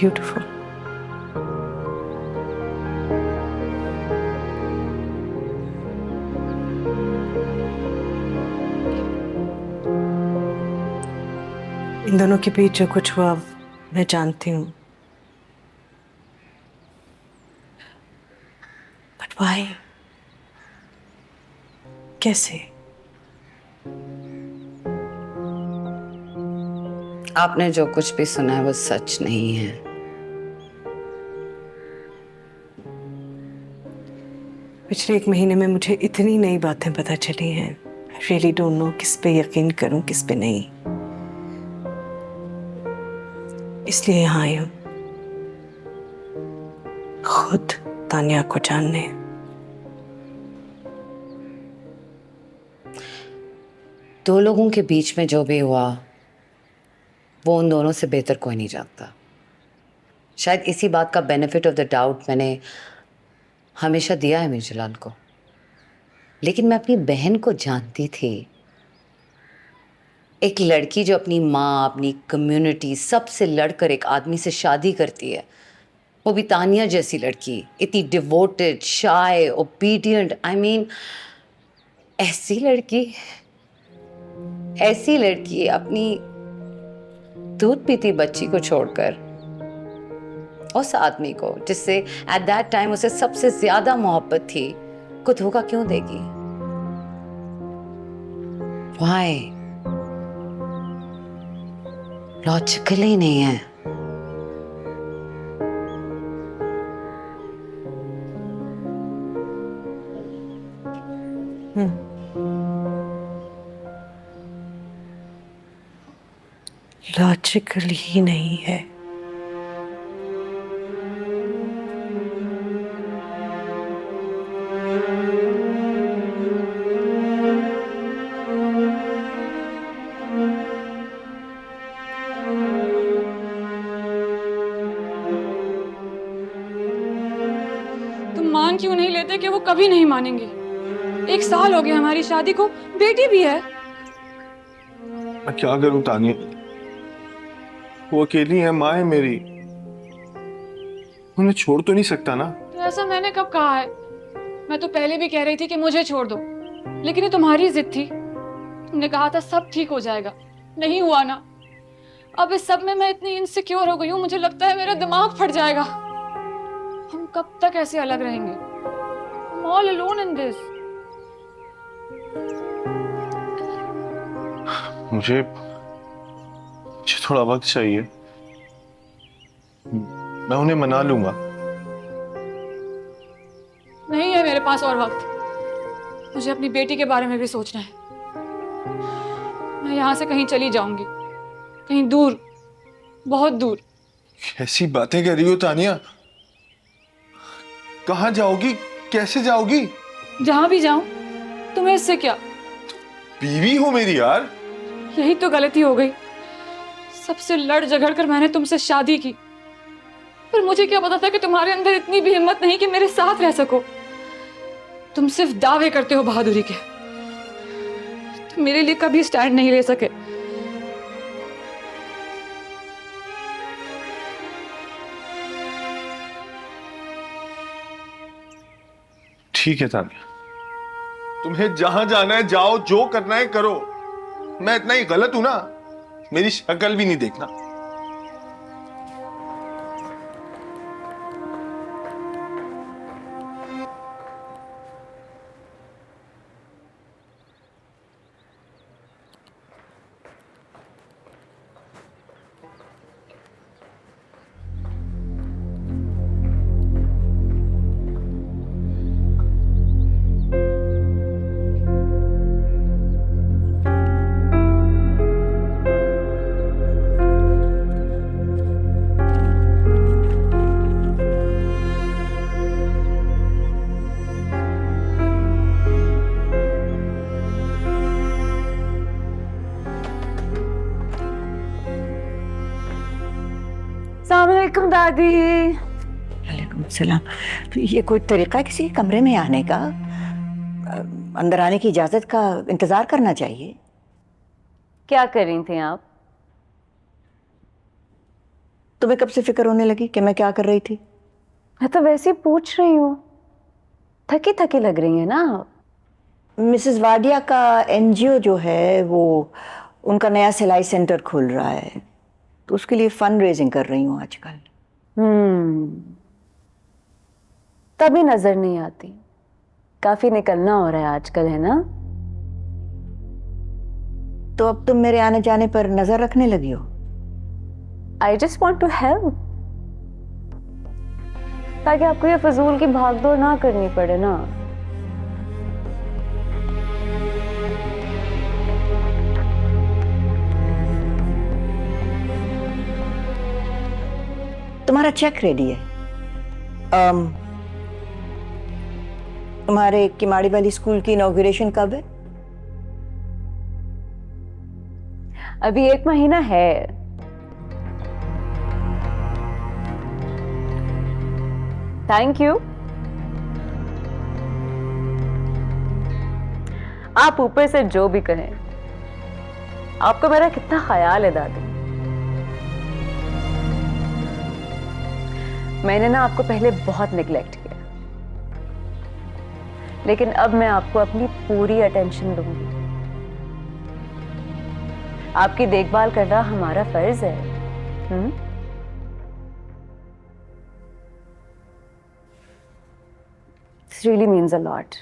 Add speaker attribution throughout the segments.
Speaker 1: Beautiful. इन दोनों के बीच जो कुछ हुआ मैं जानती हूँ, बट व्हाई? कैसे?
Speaker 2: आपने जो कुछ भी सुना है वो सच नहीं है।
Speaker 1: पिछले 1 महीने में मुझे इतनी नई बातें पता चली हैं। आई रियली डोंट नो किस पे यकीन करूं किस पे नहीं, इसलिए यहाँ आई हूँ खुद तानिया को जानने।
Speaker 2: दो लोगों के बीच में जो भी हुआ वो उन दोनों से बेहतर कोई नहीं जानता। शायद इसी बात का बेनिफिट ऑफ द डाउट मैंने हमेशा दिया है मीरजलाल को, लेकिन मैं अपनी बहन को जानती थी। एक लड़की जो अपनी माँ, अपनी कम्युनिटी, सबसे लड़कर एक आदमी से शादी करती है, वो भी तानिया जैसी लड़की, इतनी devoted, shy, obedient, I mean ऐसी लड़की अपनी दूध पीती बच्ची को छोड़कर उस आदमी को जिससे एट दैट टाइम उसे सबसे ज्यादा मोहब्बत थी को धोखा क्यों देगी? Why? लॉजिकल ही नहीं है।
Speaker 1: लॉजिकल ही नहीं है।
Speaker 3: तुम मान क्यों नहीं लेते कि वो कभी नहीं मानेंगे? 1 साल हो गया हमारी शादी को, बेटी भी है।
Speaker 4: मैं क्या करूं तानिया, वो अकेली है, माँ है मेरी, उन्हें छोड़ तो नहीं सकता ना।
Speaker 3: तो ऐसा मैंने कब कहा है? मैं तो पहले भी कह रही थी कि मुझे छोड़ दो, लेकिन ये तुम्हारी जिद थी। तुमने कहा था सब ठीक हो जाएगा, नहीं हुआ ना। अब इस सब में मैं इतनी इनसिक्योर हो गई हूँ, मुझे लगता है मेरा दिमाग फट जाएगा। हम कब तक ऐसे अलग रहेंगे? I'm all alone in this.
Speaker 4: मुझे थोड़ा वक्त चाहिए, मैं उन्हें मना लूंगा।
Speaker 3: नहीं है मेरे पास और वक्त। मुझे अपनी बेटी के बारे में भी सोचना है। मैं यहाँ से कहीं चली जाऊंगी, कहीं दूर, बहुत दूर।
Speaker 4: कैसी बातें कर रही हो तानिया? कहाँ जाओगी, कैसे जाओगी?
Speaker 3: जहां भी जाऊं तुम्हें इससे क्या?
Speaker 4: बीवी हो मेरी यार।
Speaker 3: यही तो गलती हो गई। सबसे लड़ झगड़ कर मैंने तुमसे शादी की, पर मुझे क्या पता था कि तुम्हारे अंदर इतनी भी हिम्मत नहीं कि मेरे साथ रह सको। तुम सिर्फ दावे करते हो बहादुरी के, तुम मेरे लिए कभी स्टैंड नहीं ले सके।
Speaker 4: ठीक है तानिया, तुम्हें जहां जाना है जाओ, जो करना है करो। मैं इतना ही गलत हूं ना, मेरी शक्ल भी नहीं देखना।
Speaker 5: अस्सलामुअलैकुम दादी।
Speaker 6: वालेकुम सलाम। तो ये कोई तरीका है किसी कमरे में आने का? अंदर आने की इजाजत का इंतजार करना चाहिए।
Speaker 5: क्या कर रही थी आप?
Speaker 6: तुम्हें कब से फिक्र होने लगी कि मैं क्या कर रही थी?
Speaker 5: मैं तो वैसे ही पूछ रही हूँ, थकी थकी लग रही है ना।
Speaker 6: मिसेस वाडिया का एनजीओ जो है वो उनका नया सिलाई सेंटर खोल रहा है, तो उसके लिए फंड रेजिंग कर रही हूँ आजकल।
Speaker 5: तभी नजर नहीं आती, काफी निकलना हो रहा है आजकल, है ना?
Speaker 6: तो अब तुम मेरे आने जाने पर नजर रखने लगी हो?
Speaker 5: I just want to help, ताकि आपको ये फजूल की भागदौड़ ना करनी पड़े ना।
Speaker 6: तुम्हारा चेक रेडी है। तुम्हारे किमाड़ी वाली स्कूल की इनॉग्रेशन कब है?
Speaker 5: अभी 1 महीना है। Thank you. आप ऊपर से जो भी कहें, आपको मेरा कितना ख्याल है दादी। मैंने ना आपको पहले बहुत निग्लेक्ट किया, लेकिन अब मैं आपको अपनी पूरी अटेंशन दूंगी। आपकी देखभाल करना हमारा फर्ज है। This really means a lot.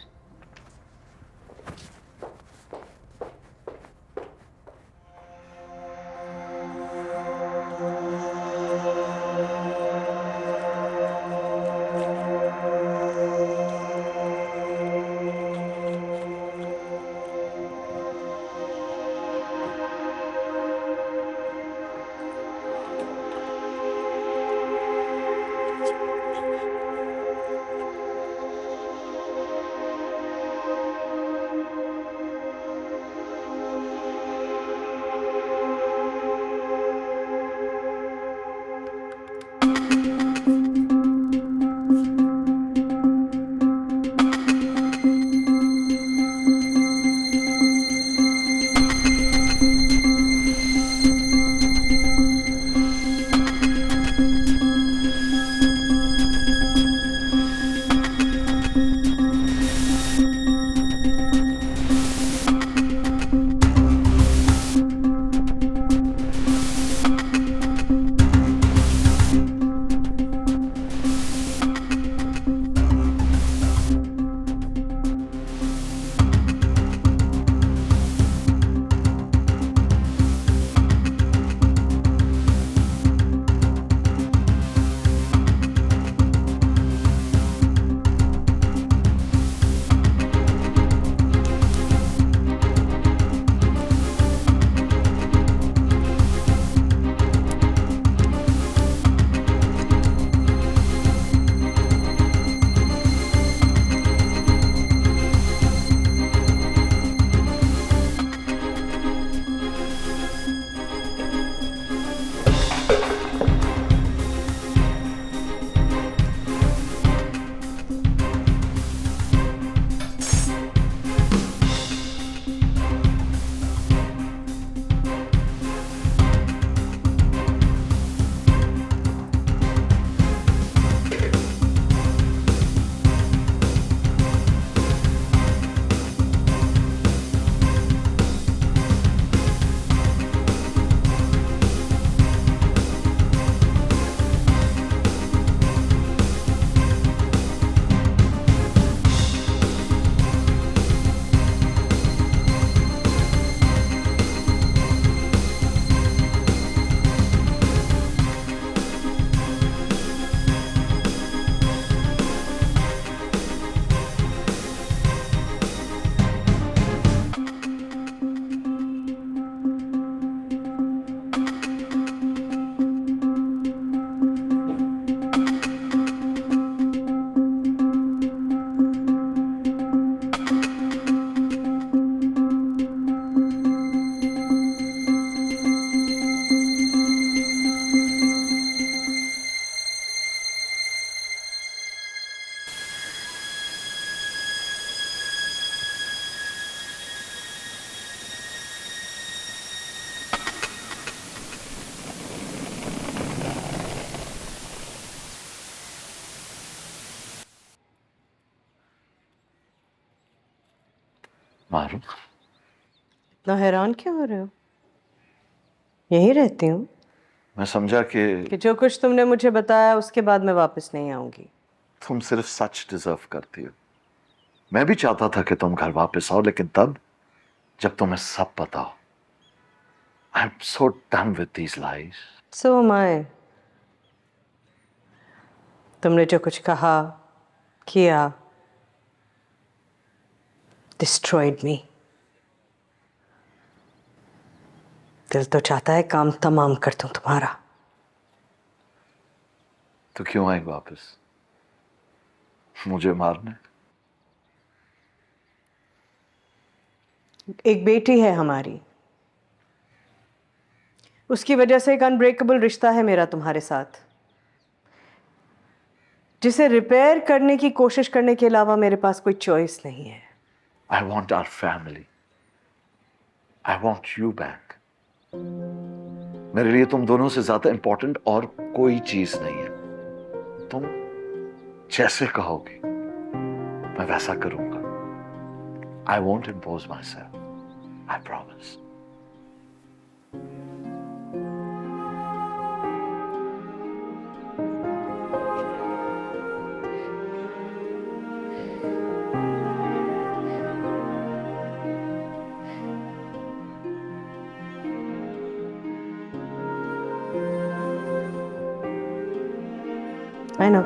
Speaker 7: मारू?
Speaker 1: इतना हैरान क्यों हो रहे हो? यहीं रहती हूँ
Speaker 7: मैं समझा
Speaker 1: कि जो कुछ तुमने मुझे बताया उसके बाद मैं वापस नहीं आऊंगी।
Speaker 7: तुम सिर्फ सच डिजर्व करती हो। मैं भी चाहता था कि तुम घर वापस आओ, लेकिन तब जब तुम्हें सब पता हो। I am so done with these lies.
Speaker 1: So my तुमने जो कुछ कहा किया डिस्ट्रॉयड मी। दिल तो चाहता है काम तमाम कर दूं तुम्हारा।
Speaker 7: तो क्यों आई वापस? मुझे मारने?
Speaker 1: एक बेटी है हमारी, उसकी वजह से एक अनब्रेकेबल रिश्ता है मेरा तुम्हारे साथ, जिसे रिपेयर करने की कोशिश करने के अलावा मेरे पास कोई चॉइस नहीं है।
Speaker 7: I want our family. I want you back. मेरे लिए तुम दोनों से ज्यादा इंपॉर्टेंट और कोई चीज नहीं है। तुम जैसे कहोगे मैं वैसा करूंगा। I want impose my self. I promise.
Speaker 1: I know.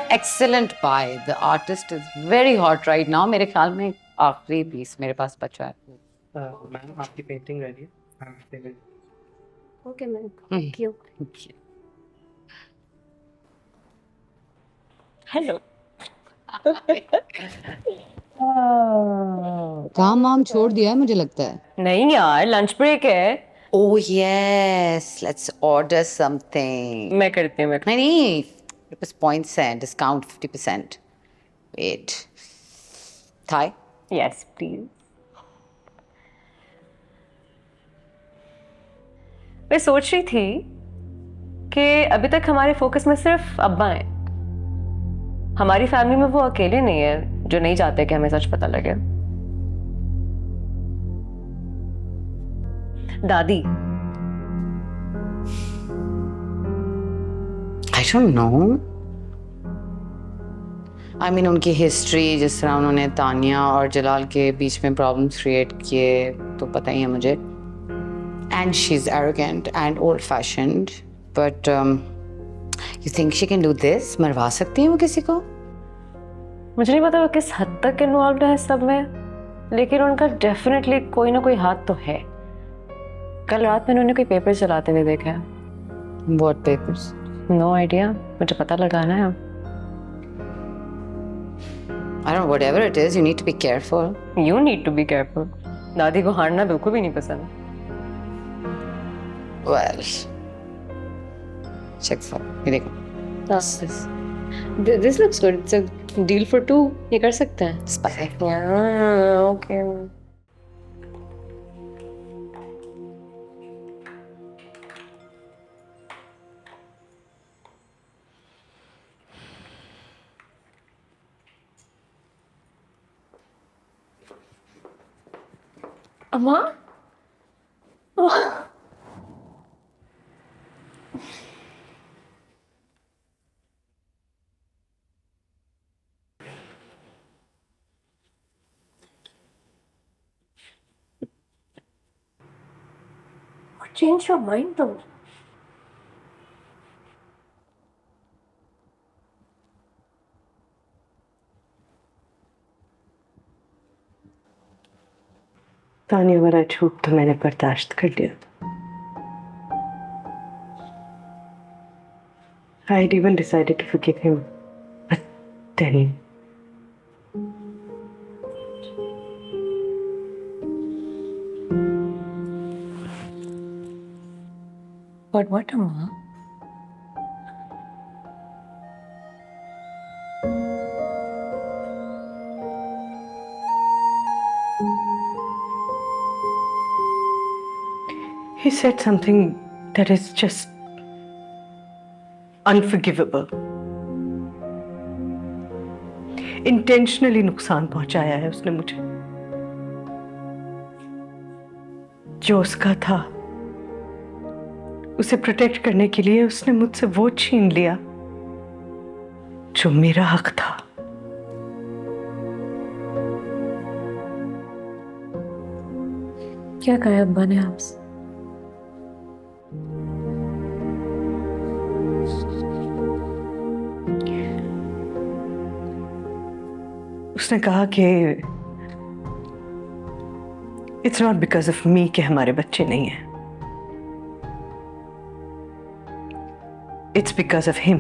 Speaker 2: Excellent pie. The artist is very hot right now. मेरे ख्याल में आखिरी पीस मेरे पास बचा है.
Speaker 8: मैम आपकी पेंटिंग रेडी है.
Speaker 5: Okay ma'am, thank you.
Speaker 8: Hello.
Speaker 2: काम वाम छोड़ दिया है मुझे लगता है.
Speaker 8: नहीं यार, लंच ब्रेक है.
Speaker 2: Oh yes, let's order something.
Speaker 8: मैं करती हूँ.
Speaker 2: नहीं, मेरे पास points हैं, discount 50%. Wait. Thai?
Speaker 8: Yes please. मैं सोच रही थी कि अभी तक हमारे फोकस में सिर्फ अब्बा हैं. हमारी फैमिली में वो अकेले नहीं है जो नहीं चाहते कि हमें सच पता लगे. दादी.
Speaker 2: I don't know. I mean उनकी हिस्ट्री, जिस तरह उन्होंने तानिया और जलाल के बीच में प्रॉब्लम्स क्रिएट किए, तो पता ही है मुझे. And she's arrogant and old-fashioned. But you think she can do this? मरवा सकती है वो किसी को?
Speaker 8: मुझे नहीं पता वो किस हद तक इन्वॉल्व है सब में, लेकिन उनका डेफिनेटली कोई ना कोई हाथ तो है. कल रात में उन्होंने कोई पेपर चलाते हुए देखा है.
Speaker 2: What papers?
Speaker 8: नो आइडिया, मुझे पता लगाना है.
Speaker 2: I don't know. Whatever it is, you need to be careful.
Speaker 8: You need to be careful. दादी को हारना बिल्कुल भी नहीं पसंद.
Speaker 2: Well, check for. ये देखो.
Speaker 8: This looks good. It's a deal for two. ये कर सकते हैं.
Speaker 2: Spicy.
Speaker 8: Yeah, okay. अम्मा? Change your mind though.
Speaker 1: Tania वाला झूठ तो मैंने बर्दाश्त कर लिया. I had even decided to forgive him. But then
Speaker 8: But what, Amma?
Speaker 1: He said something that is just unforgivable. Intentionally नुकसान पहुंचाया है उसने मुझे। जो उसका था, उसे प्रोटेक्ट करने के लिए उसने मुझसे वो छीन लिया जो मेरा हक था।
Speaker 8: क्या कहा अब्बा ने आपसे?
Speaker 1: उसने कहा कि it's not because of me कि हमारे बच्चे नहीं हैं, इट्स बिकॉज ऑफ हिम,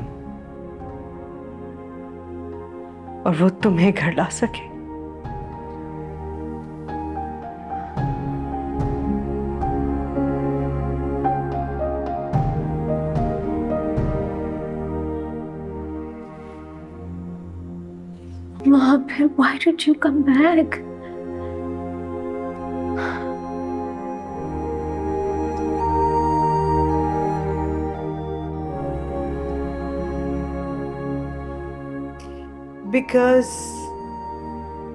Speaker 1: और वो तुम्हें घर ला सके।
Speaker 8: Mom, why did you come back?
Speaker 1: Because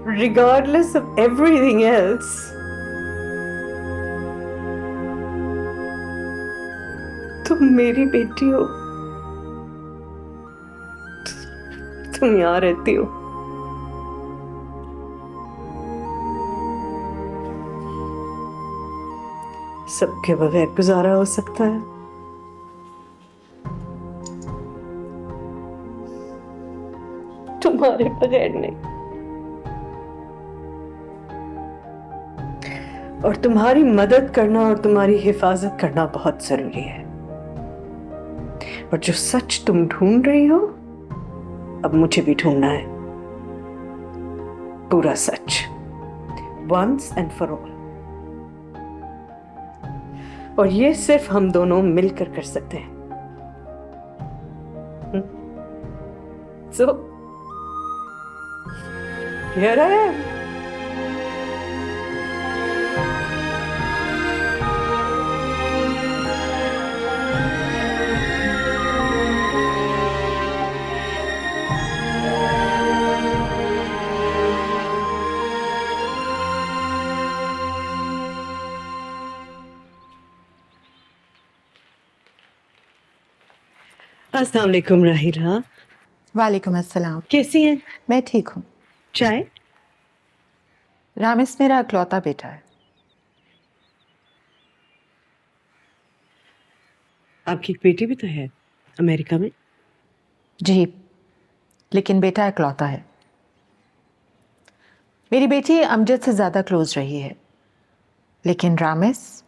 Speaker 1: regardless of everything else, तुम मेरी बेटी हो, तुम यहाँ रहती हो। सबके बगैर गुजारा हो सकता है, तुम्हारे बगैर नहीं। और तुम्हारी मदद करना और तुम्हारी हिफाजत करना बहुत जरूरी है। और जो सच तुम ढूंढ रही हो, अब मुझे भी ढूंढना है, पूरा सच, once and for all। और ये सिर्फ हम दोनों मिलकर कर सकते हैं। So, here I am. अस्सलाम वालेकुम राहिला।
Speaker 9: वालेकुम अस्सलाम।
Speaker 1: कैसी हैं?
Speaker 9: मैं ठीक हूँ।
Speaker 1: चाय?
Speaker 9: रामिस मेरा इकलौता बेटा है।
Speaker 1: आपकी एक बेटी भी तो है अमेरिका में?
Speaker 9: जी, लेकिन बेटा इकलौता है। मेरी बेटी अमजद से ज़्यादा क्लोज रही है, लेकिन रामिस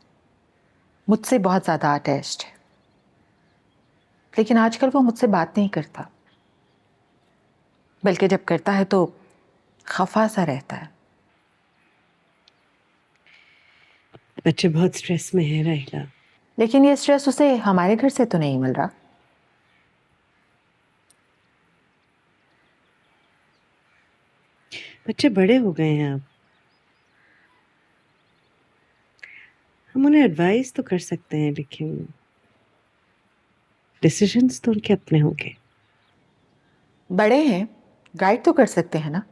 Speaker 9: मुझसे बहुत ज़्यादा अटैच्ड है। लेकिन आजकल वो मुझसे बात नहीं करता, बल्कि जब करता है तो खफा सा रहता है।
Speaker 1: बच्चे बहुत स्ट्रेस में है राहिला।
Speaker 9: लेकिन ये स्ट्रेस उसे हमारे घर से तो नहीं मिल रहा।
Speaker 1: बच्चे बड़े हो गए हैं अब, हम उन्हें एडवाइस तो कर सकते हैं, लेकिन डिसीजंस तो उनके अपने होंगे।
Speaker 9: बड़े हैं, गाइड तो कर सकते हैं ना।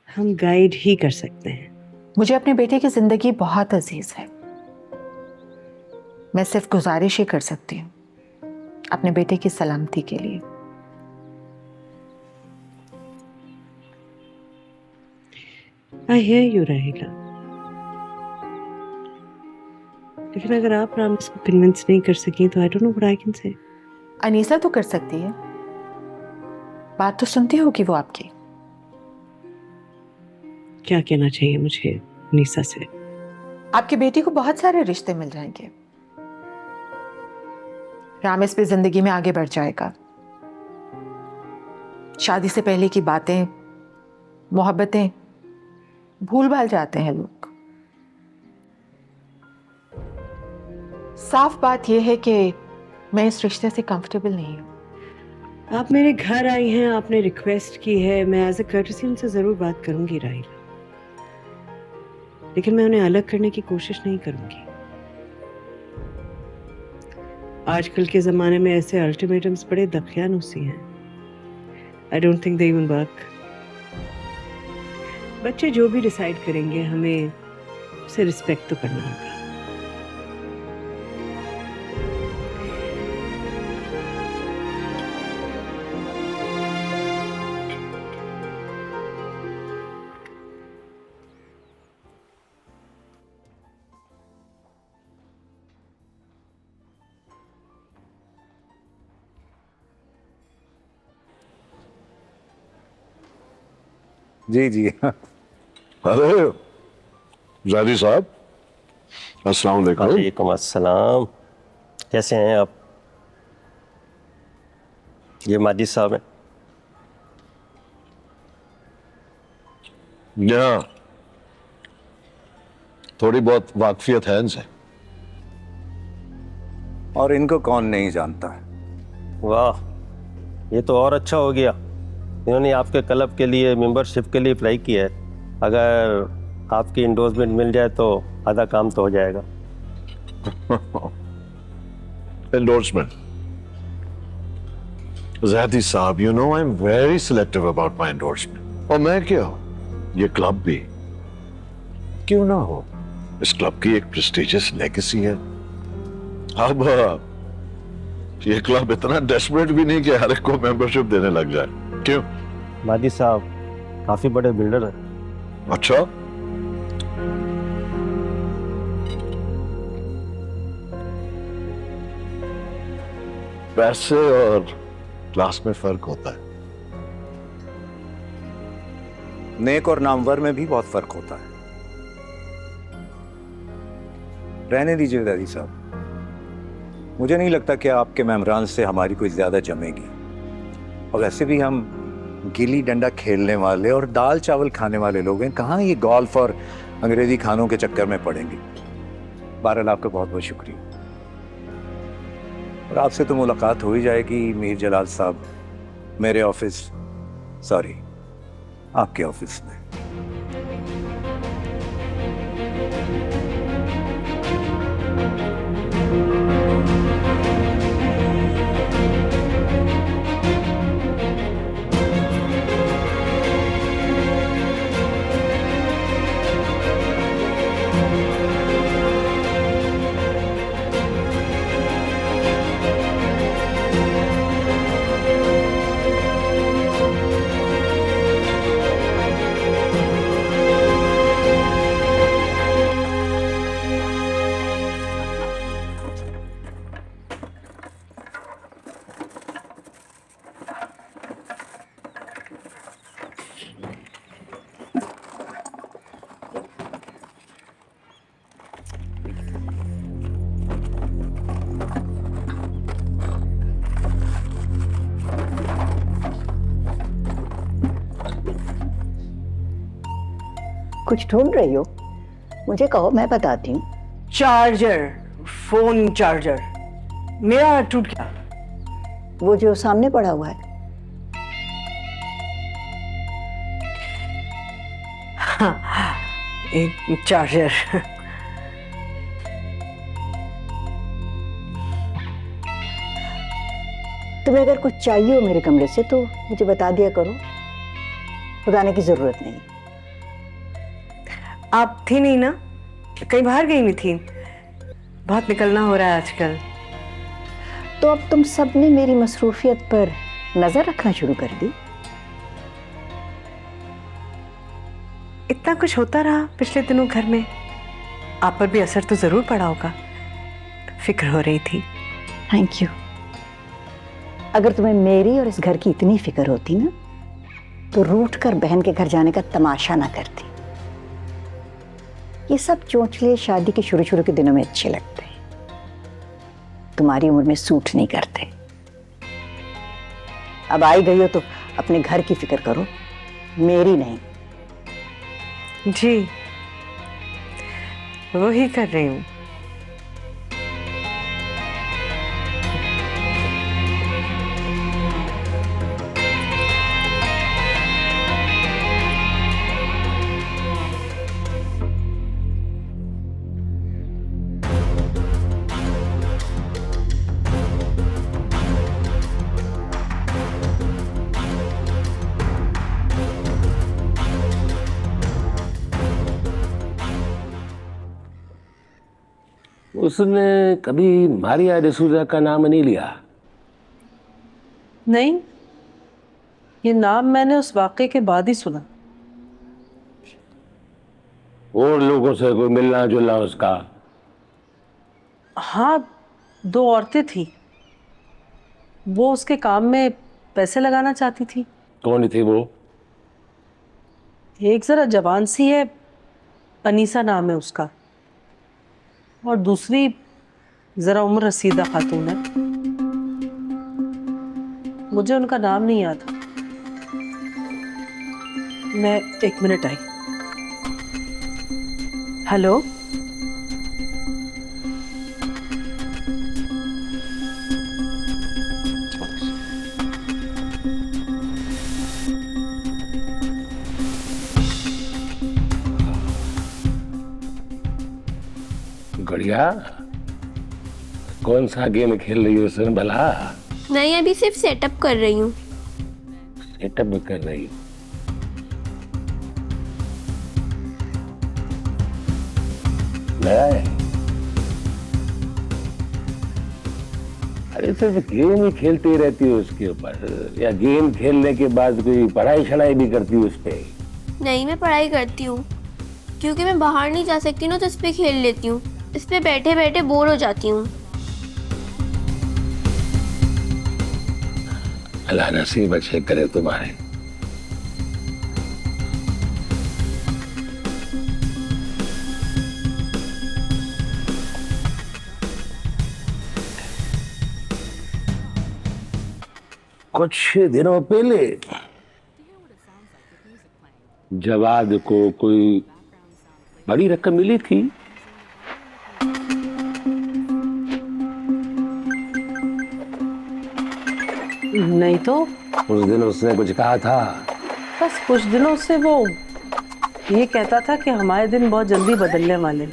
Speaker 1: हम गाइड ही कर सकते हैं।
Speaker 9: मुझे अपने बेटे की जिंदगी बहुत अजीज है। मैं सिर्फ गुजारिश ही कर सकती हूँ अपने बेटे की सलामती के लिए।
Speaker 1: आई हियर यू राहिला, लेकिन अगर आप रामिस को कन्विंस नहीं कर सकें तो I don't know what I can say.
Speaker 9: Anisa तो कर सकती है, बात तो सुनती होगी वो आपकी।
Speaker 1: क्या कहना चाहिए मुझे अनीसा से?
Speaker 9: आपकी बेटी को बहुत सारे रिश्ते मिल जाएंगे, रामिस भी जिंदगी में आगे बढ़ जाएगा। शादी से पहले की बातें, मोहब्बतें भूल भाल जाते हैं लोग। साफ बात यह है कि मैं इस रिश्ते से कंफर्टेबल नहीं हूं।
Speaker 1: आप मेरे घर आई हैं, आपने रिक्वेस्ट की है, मैं एज ए कर्टसी उनसे जरूर बात करूंगी राहिला, लेकिन मैं उन्हें अलग करने की कोशिश नहीं करूंगी। आजकल के ज़माने में ऐसे अल्टीमेटम्स बड़े दकियानूसी हैं। I don't think they even work. बच्चे जो भी डिसाइड करेंगे हमें उसे रिस्पेक्ट तो करना होगा।
Speaker 10: जी जी।
Speaker 7: अरे जादी साहब, अस्सलाम वालेकुम।
Speaker 10: वालेकुम अस्सलाम। कैसे हैं आप? ये माजिद साहब हैं।
Speaker 7: या थोड़ी बहुत वाकफियत है इनसे।
Speaker 10: और इनको कौन नहीं जानता? वाह, ये तो और अच्छा हो गया, इन्होंने आपके क्लब के लिए मेंबरशिप के लिए अप्लाई किया है। अगर आपकी इंडोर्समेंट मिल जाए तो आधा काम तो हो जाएगा।
Speaker 7: एंडोर्समेंट? ज़ादी साहब, you know I am very selective about my endorsement. और मैं क्या हूं, ये क्लब भी क्यों ना हो, इस क्लब की एक प्रेस्टिजियस लेगेसी है। अब ये क्लब इतना डेस्परेट भी नहीं कि हर एक को मेंबरशिप देने लग जाए। क्यों?
Speaker 10: माजिद साहब काफी बड़े बिल्डर हैं।
Speaker 7: अच्छा, पैसे और क्लास में फर्क होता है।
Speaker 10: नेक और नामवर में भी बहुत फर्क होता है। रहने दीजिए दादी साहब, मुझे नहीं लगता कि आपके मेम्बरान से हमारी कोई ज्यादा जमेगी। और वैसे भी हम गिल्ली डंडा खेलने वाले और दाल चावल खाने वाले लोग हैं, कहाँ ये गोल्फ और अंग्रेजी खानों के चक्कर में पड़ेंगे। बहरहाल आपका बहुत बहुत शुक्रिया। और आपसे तो मुलाकात हो ही जाएगी मीर जलाल साहब, मेरे ऑफिस, सॉरी आपके ऑफिस में।
Speaker 6: कुछ ढूंढ रही हो? मुझे कहो, मैं बताती हूँ।
Speaker 1: चार्जर, फोन चार्जर मेरा टूट गया।
Speaker 6: वो जो सामने पड़ा हुआ है।
Speaker 1: हाँ, एक चार्जर।
Speaker 6: तुम्हें अगर कुछ चाहिए हो मेरे कमरे से तो मुझे बता दिया करो, बताने की जरूरत नहीं।
Speaker 1: आप थी नहीं ना, कहीं बाहर गई नहीं थी? बहुत निकलना हो रहा है आजकल।
Speaker 6: तो अब तुम सब ने मेरी मसरूफियत पर नजर रखना शुरू कर दी।
Speaker 1: इतना कुछ होता रहा पिछले दिनों घर में, आप पर भी असर तो जरूर पड़ा होगा। फिक्र हो रही थी।
Speaker 6: Thank you. अगर तुम्हें मेरी और इस घर की इतनी फिक्र होती ना, तो रूठ कर बहन के घर जाने का तमाशा ना करती। ये सब चोंचले शादी के शुरू शुरू के दिनों में अच्छे लगते हैं, तुम्हारी उम्र में सूट नहीं करते। अब आई गई हो तो अपने घर की फिक्र करो, मेरी नहीं।
Speaker 1: जी, वही कर रही हूँ।
Speaker 11: उसने कभी मारिया डिसूजा का नाम नहीं लिया?
Speaker 12: नहीं, ये नाम मैंने उस वाक़े के बाद ही सुना।
Speaker 11: और लोगों से कोई मिलना जुलना उसका?
Speaker 12: हाँ, 2 औरतें थी, वो उसके काम में पैसे लगाना चाहती थी।
Speaker 11: कौन थी वो?
Speaker 12: एक जरा जवान सी है, अनीसा नाम है उसका, और दूसरी जरा उम्र रसीदा खातून है, मुझे उनका नाम नहीं याद। मैं 1 मिनट आई। हेलो,
Speaker 11: बढ़िया। कौन सा गेम खेल रही हो उसने भला?
Speaker 13: नहीं, अभी सिर्फ सेटअप कर रही हूँ।
Speaker 11: सेटअप कर रही हो? नया है? अरे सिर्फ गेम ही खेलती रहती हो उसके ऊपर, या गेम खेलने के बाद कोई पढ़ाई शढ़ाई भी करती हो उस पे?
Speaker 13: नहीं, मैं पढ़ाई करती हूँ, क्योंकि मैं बाहर नहीं जा सकती ना, तो इस पे खेल लेती हूँ। इस पे बैठे बैठे बोर हो जाती हूँ।
Speaker 11: अल्लाह नसीब अच्छे करे तुम्हारे। कुछ दिनों पहले जवाद को कोई बड़ी रकम मिली थी।
Speaker 12: नहीं तो
Speaker 11: उस दिन उसने कुछ कहा था?
Speaker 12: बस कुछ दिनों से वो ये कहता था कि हमारे दिन बहुत जल्दी बदलने वाले।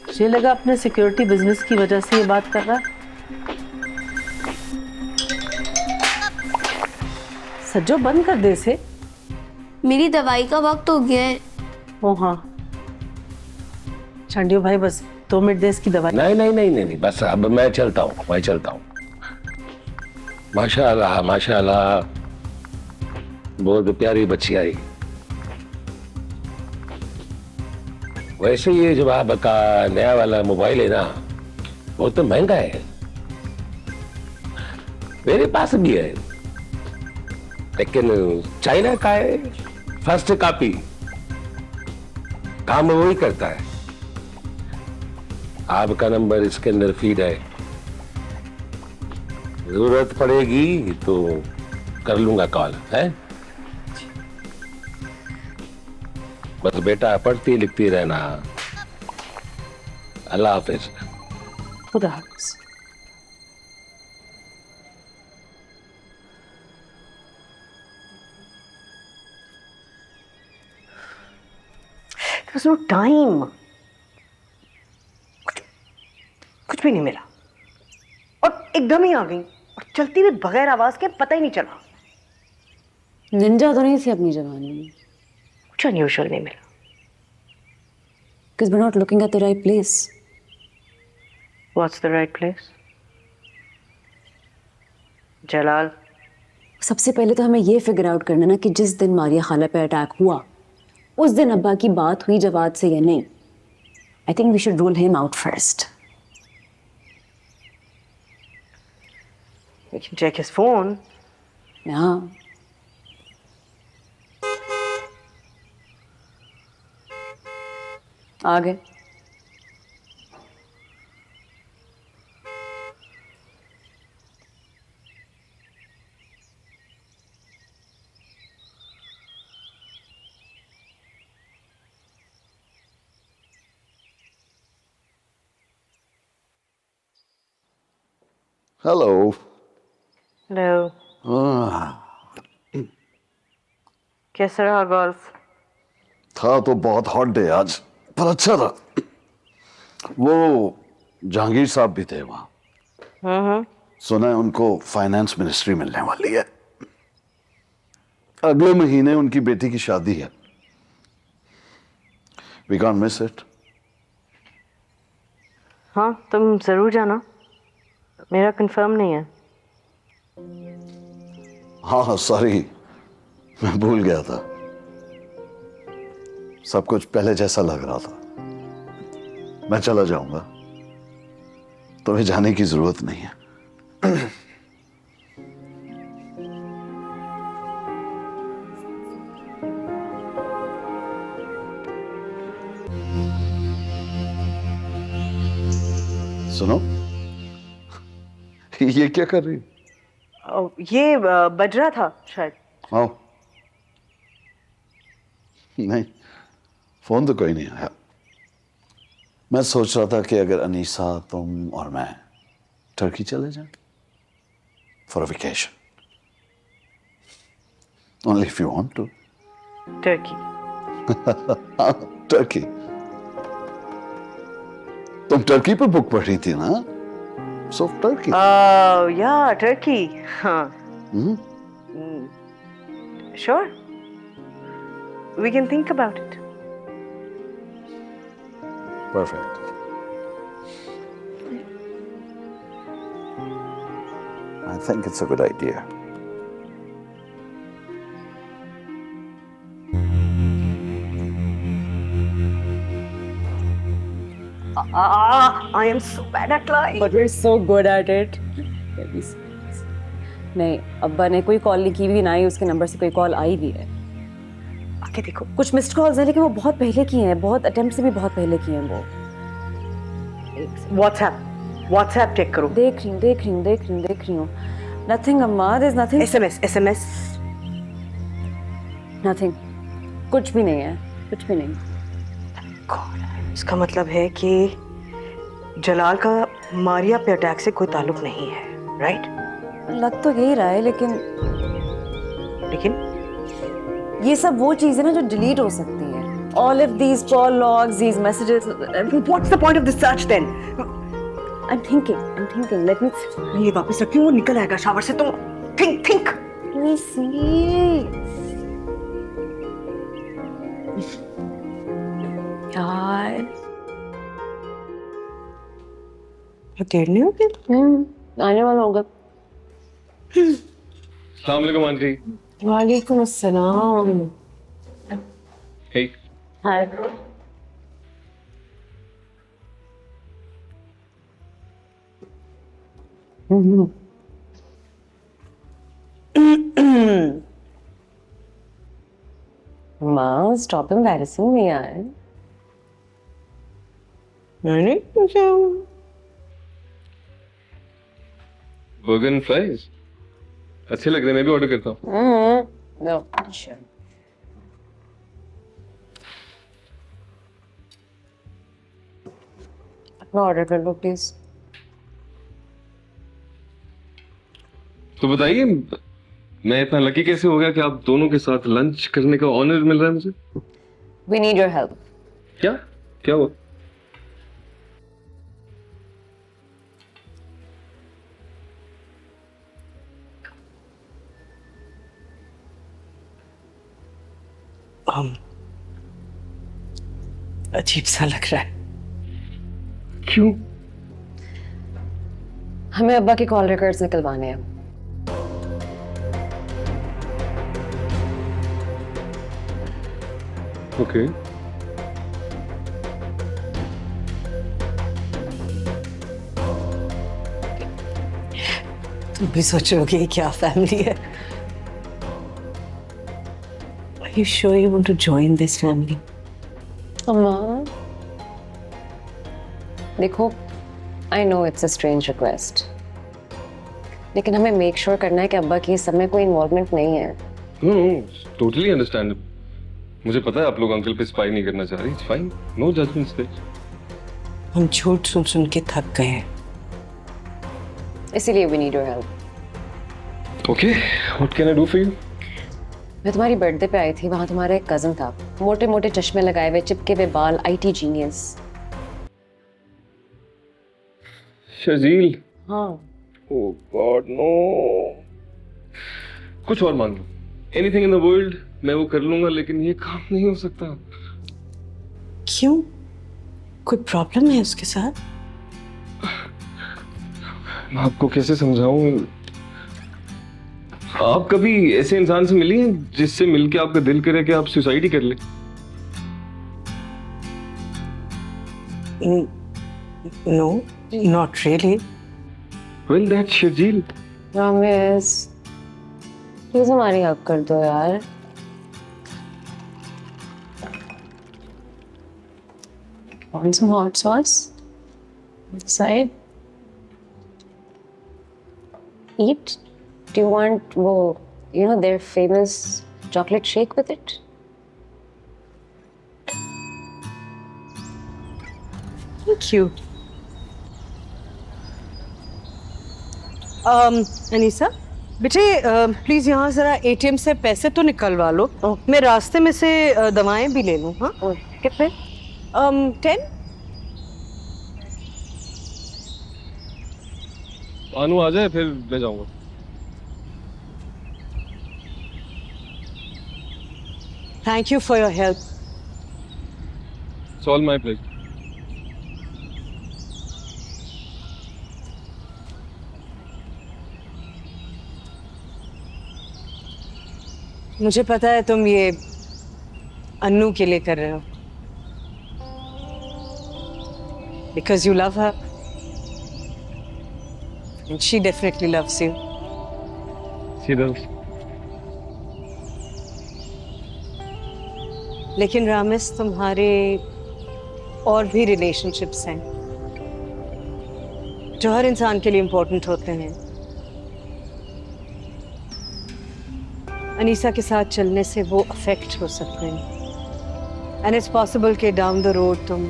Speaker 12: मुझे लगा अपने सिक्योरिटी बिजनेस की वजह से ये बात कर रहा। सज्जो बंद कर दे इसे।
Speaker 13: मेरी दवाई का वक्त हो गया है।
Speaker 12: ओ हाँ, चंडियो भाई बस 2 मिनट दे इसकी दवाई।
Speaker 11: नहीं नहीं नहीं नहीं, बस अब मैं चलता हूँ, मैं चलता हूँ। माशाल्लाह माशाल्लाह, बहुत प्यारी बच्ची आई। वैसे ये जो आपका नया वाला मोबाइल है ना, वो तो महंगा है। मेरे पास भी है, लेकिन चाइना का है, फर्स्ट कॉपी। काम वही करता है। आपका नंबर इसके अंदर फीड है, जरूरत पड़ेगी तो कर लूंगा कॉल, है? बस बेटा पढ़ती लिखती रहना। अल्लाह हाफिज।
Speaker 12: खुदा हाफिज।
Speaker 1: There was no time. कुछ भी नहीं मिला और एकदम ही आ गई और चलती हुई बगैर आवाज के, पता ही नहीं चला।
Speaker 2: निंजा तो नहीं थी अपनी जवानी में?
Speaker 1: कुछ अनयूजुअल नहीं मिला।
Speaker 2: Because we're not looking at the right place.
Speaker 1: What's the right place? जलाल,
Speaker 2: सबसे पहले तो हमें ये फिगर आउट करना ना कि जिस दिन मारिया खाला पे अटैक हुआ उस दिन अब्बा की बात हुई जवाद से या नहीं। I think we should rule him out first.
Speaker 1: we can check his phone.
Speaker 2: हाँ, आ गए।
Speaker 7: हेलो।
Speaker 1: हेलो। कैसा रहा गोल्फ?
Speaker 7: था तो बहुत हॉट डे आज, पर अच्छा था। वो जहांगीर साहब भी थे वहां। सुना है उनको फाइनेंस मिनिस्ट्री मिलने वाली है। अगले महीने उनकी बेटी की शादी है। We can't miss it.
Speaker 12: हाँ तुम ज़रूर जाना, मेरा कंफर्म नहीं है।
Speaker 7: हाँ सॉरी, मैं भूल गया था। सब कुछ पहले जैसा लग रहा था। मैं चला जाऊंगा, तुम्हें जाने की जरूरत नहीं है। सुनो, ये क्या कर रही हो?
Speaker 12: ये बज रहा था शायद।
Speaker 7: आओ। नहीं, फोन तो कोई नहीं आया। मैं सोच रहा था कि अगर अनीसा, तुम और मैं टर्की चले जाएं for a vacation, only if you want to.
Speaker 12: Turkey?
Speaker 7: हाँ, टर्की। तुम टर्की पे बुक पढ़ रही थी ना? So Turkey.
Speaker 12: या टर्की, हाँ। Sure, we can think about it.
Speaker 7: Perfect. I think it's a good idea.
Speaker 12: I am so bad at lying.
Speaker 8: But we're so good at it. नहीं, अब्बा ने कोई कॉल नहीं की भी, ना ही उसके नंबर से कोई कॉल आई भी है।
Speaker 12: आके देखो।
Speaker 8: कुछ मिस्ड कॉल्स हैं लेकिन वो बहुत पहले की हैं, बहुत अटेम्प्ट से भी बहुत पहले की हैं वो।
Speaker 12: व्हाट्सएप चेक करो।
Speaker 8: देख रही हूँ। Nothing अम्मा, there's nothing.
Speaker 12: SMS.
Speaker 8: Nothing. कुछ भी नहीं है, कुछ भी नहीं।
Speaker 12: इसका मतलब है कि जलाल का मारिया पे अटैक से कोई ताल्लुक नहीं है, राइट?
Speaker 8: लग तो यही रहा है, लेकिन ये सब वो चीजें ना जो डिलीट हो सकती हैं। All of these call logs, these messages.
Speaker 12: What's the point of the search then?
Speaker 8: I'm thinking. Let me.
Speaker 12: ये वापस रखियो, वो निकल आएगा शावर से। तुम think.
Speaker 8: Let me see.
Speaker 12: यार, देर नहीं हो गई?
Speaker 8: आने वाला होगा।
Speaker 4: अस्सलाम वालेकुम आंटी।
Speaker 12: वालेकुम अस्सलाम।
Speaker 4: हे।
Speaker 8: हाय। माँ, stop embarrassing me यार।
Speaker 12: मैंने पूछा।
Speaker 4: बर्गर एंड फ्राइज अच्छे लग रहे हैं, मैं भी ऑर्डर करता हूँ।
Speaker 8: No. Sure. अपना ऑर्डर कर लो प्लीज।
Speaker 4: तो बताइए, मैं इतना लकी कैसे हो गया कि आप दोनों के साथ लंच करने का ऑनर मिल रहा है मुझे?
Speaker 8: We need your help.
Speaker 4: क्या हुआ?
Speaker 12: अजीब सा लग रहा है।
Speaker 4: क्यों?
Speaker 8: हमें अब्बा के कॉल रिकॉर्ड्स निकलवाने हैं।
Speaker 4: ओके।
Speaker 12: तुम भी सोचोगे क्या फैमिली है? Are you sure you want to join this family?
Speaker 8: अम्मा, देखो, I know it's a strange request, लेकिन हमें मेक श्योर करना है कि अब्बा की इस सब में कोई इन्वॉल्वमेंट नहीं है।
Speaker 4: No, totally understandable. मुझे पता है आप लोग अंकल पे स्पाई नहीं करना चाह रही। It's fine, no judgments there.
Speaker 12: हम झूठ सुन के थक गए हैं,
Speaker 8: इसीलिए we need your help.
Speaker 4: Okay, what can I do for you?
Speaker 8: मैं तुम्हारी बर्थडे पे आई थी, वहाँ तुम्हारा एक कजन था, मोटे मोटे चश्मे लगाए हुए, चिपके हुए बाल, IT जीनियस।
Speaker 4: शजील?
Speaker 8: हाँ।
Speaker 4: Oh God no. कुछ और मांग लो, एनीथिंग इन द वर्ल्ड मैं वो कर लूंगा, लेकिन ये काम नहीं हो सकता।
Speaker 12: क्यों? कोई प्रॉब्लम है उसके साथ?
Speaker 4: मैं आपको कैसे समझाऊं? आप कभी ऐसे इंसान से मिली हैं जिससे मिलके आपका दिल करे कि आप सुसाइड ही कर लें?
Speaker 1: No, not really.
Speaker 4: Well, that's Shajil.
Speaker 8: Ramesh please हमारी हेल्प कर दो यार। Want some hot sauce? Side. Eat. Do you want their famous chocolate shake with it?
Speaker 1: Thank you. Anisa बेटे प्लीज यहाँ जरा एटीएम से पैसे तो निकलवा लो। मैं रास्ते में से दवाएं भी ले लूँ। हाँ
Speaker 8: कितने?
Speaker 1: 10।
Speaker 4: अनु आ जाए फिर ले जाऊंगा।
Speaker 1: Thank you for your help.
Speaker 4: It's all my pleasure.
Speaker 1: मुझे पता है तुम ये अन्नू के लिए कर रहे हो, because you love her and she definitely loves you.
Speaker 4: She does.
Speaker 1: लेकिन रामेश तुम्हारे और भी रिलेशनशिप्स हैं जो हर इंसान के लिए इम्पोर्टेंट होते हैं। अनीसा के साथ चलने से वो अफेक्ट हो सकते हैं एंड इट्स पॉसिबल कि डाउन द रोड तुम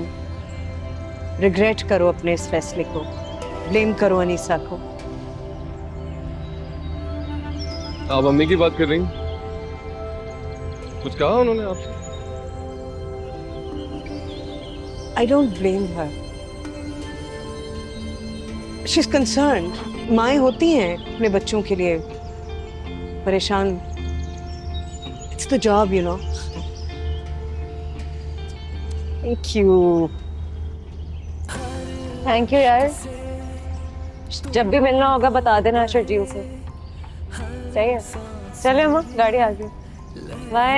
Speaker 1: रिग्रेट करो अपने इस फैसले को, ब्लेम करो अनीसा को।
Speaker 4: आप मम्मी की बात कर रही हैं? कुछ कहा उन्होंने आपसे?
Speaker 1: I don't blame her. She's concerned. माएँ होती हैं अपने बच्चों के लिए परेशान। It's the job, you know. Thank you.
Speaker 8: Thank you यार। जब भी मिलना होगा बता देना शर्जील से। सही है। चले अम्मा, गाड़ी आ गई। बाय।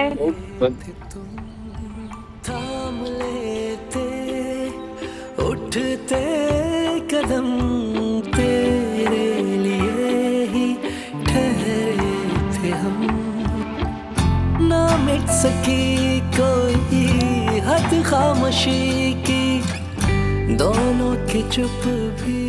Speaker 14: उठते कदम तेरे लिए ही ठहरे थे हम, ना मिट सकी कोई हद खामोशी की, दोनों की चुप भी